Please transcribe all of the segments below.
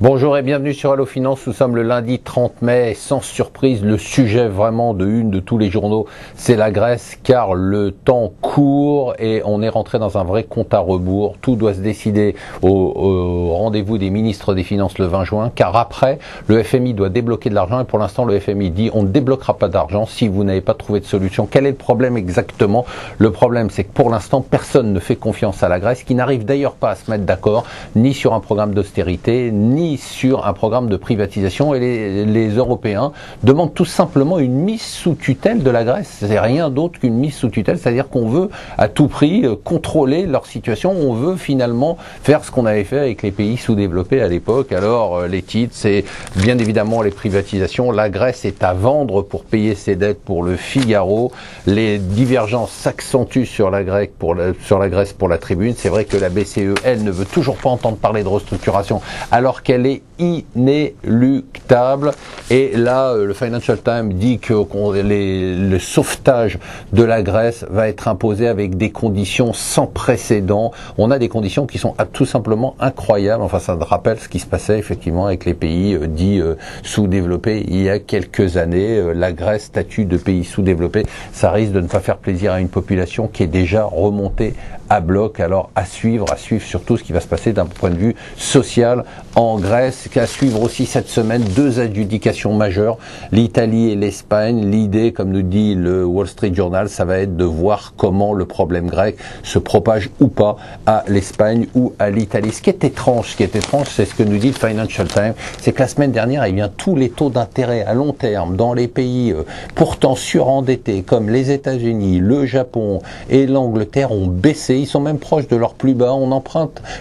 Bonjour et bienvenue sur Allo Finance. Nous sommes le lundi 30 mai. Sans surprise, le sujet vraiment de une de tous les journaux, c'est la Grèce, car le temps court et on est rentré dans un vrai compte à rebours. Tout doit se décider au rendez-vous des ministres des Finances le 20 juin, car après, le FMI doit débloquer de l'argent et pour l'instant, le FMI dit on ne débloquera pas d'argent si vous n'avez pas trouvé de solution. Quel est le problème exactement? Le problème, c'est que pour l'instant, personne ne fait confiance à la Grèce, qui n'arrive d'ailleurs pas à se mettre d'accord ni sur un programme d'austérité, ni sur un programme de privatisation, et les Européens demandent tout simplement une mise sous tutelle de la Grèce. C'est rien d'autre qu'une mise sous tutelle, c'est-à-dire qu'on veut à tout prix contrôler leur situation, on veut finalement faire ce qu'on avait fait avec les pays sous-développés à l'époque. Alors les titres, c'est bien évidemment les privatisations, la Grèce est à vendre pour payer ses dettes pour le Figaro, les divergences s'accentuent sur la Grèce pour la Tribune. C'est vrai que la BCE, elle, ne veut toujours pas entendre parler de restructuration alors qu'elle est inéluctable. Et là, le Financial Times dit que le sauvetage de la Grèce va être imposé avec des conditions sans précédent. On a des conditions qui sont tout simplement incroyables. Enfin, ça rappelle ce qui se passait effectivement avec les pays dits sous-développés il y a quelques années. La Grèce, statut de pays sous-développé, ça risque de ne pas faire plaisir à une population qui est déjà remontée à bloc. Alors à suivre surtout ce qui va se passer d'un point de vue social en Grèce. À suivre aussi cette semaine, deux adjudications majeures, l'Italie et l'Espagne. L'idée, comme nous dit le Wall Street Journal, ça va être de voir comment le problème grec se propage ou pas à l'Espagne ou à l'Italie. Ce qui est étrange, c'est ce que nous dit le Financial Times, c'est que la semaine dernière, eh bien, tous les taux d'intérêt à long terme dans les pays pourtant surendettés comme les États-Unis, le Japon et l'Angleterre ont baissé. Ils sont même proches de leur plus bas.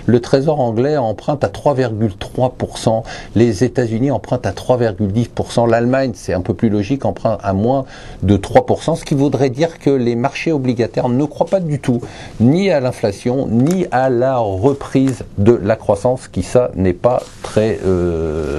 Le Trésor anglais emprunte à 3,3%. Les États-Unis empruntent à 3,10%. L'Allemagne, c'est un peu plus logique, emprunte à moins de 3%, ce qui voudrait dire que les marchés obligataires ne croient pas du tout ni à l'inflation, ni à la reprise de la croissance, qui ça n'est pas très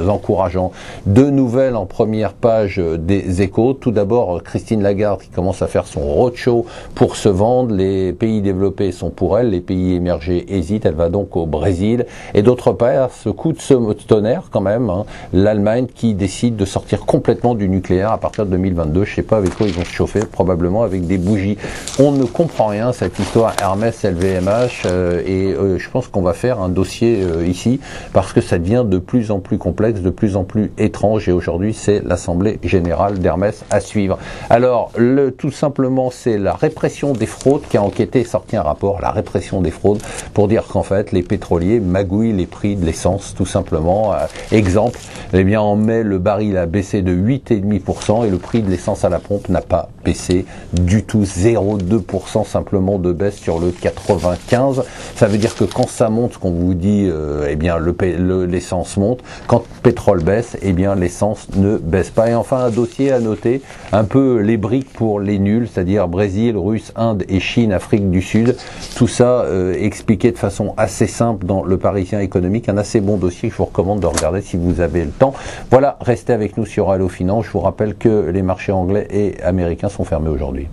encourageant. Deux nouvelles en première page des Échos. Tout d'abord, Christine Lagarde qui commence à faire son roadshow pour se vendre. Les pays développés sont pour elle, les pays émergés hésitent. Elle va donc au Brésil. Et d'autre part, ce coup de tonnerre quand même, hein, l'Allemagne qui décide de sortir complètement du nucléaire à partir de 2022. Je sais pas avec quoi ils vont se chauffer, probablement avec des bougies. On ne comprend rien, cette histoire Hermès LVMH, et je pense qu'on va faire un dossier ici, parce que ça devient de plus en plus complexe, de plus en plus étrange, et aujourd'hui c'est l'Assemblée Générale d'Hermès à suivre. Alors, tout simplement, c'est la répression des fraudes qui a enquêté et sorti un rapport, la répression des fraudes, pour dire qu'en fait, les pétroliers magouillent les prix de l'essence, tout simplement. Exemple, eh bien, en mai, le baril a baissé de 8,5% et le prix de l'essence à la pompe n'a pas baissé du tout, 0,2% simplement de baisse sur le 95. Ça veut dire que quand ça monte, ce qu'on vous dit, eh bien, l'essence monte. Quand le pétrole baisse, eh bien, l'essence ne baisse pas. Et enfin, un dossier à noter, un peu les briques pour les nuls, c'est-à-dire Brésil, Russe, Inde et Chine, Afrique du Sud. Tout ça expliqué de façon assez simple dans le Parisien économique, un assez bon dossier que je vous recommande de regarder si vous avez le temps. Voilà, restez avec nous sur Allo Finance. Je vous rappelle que les marchés anglais et américains sont fermés aujourd'hui.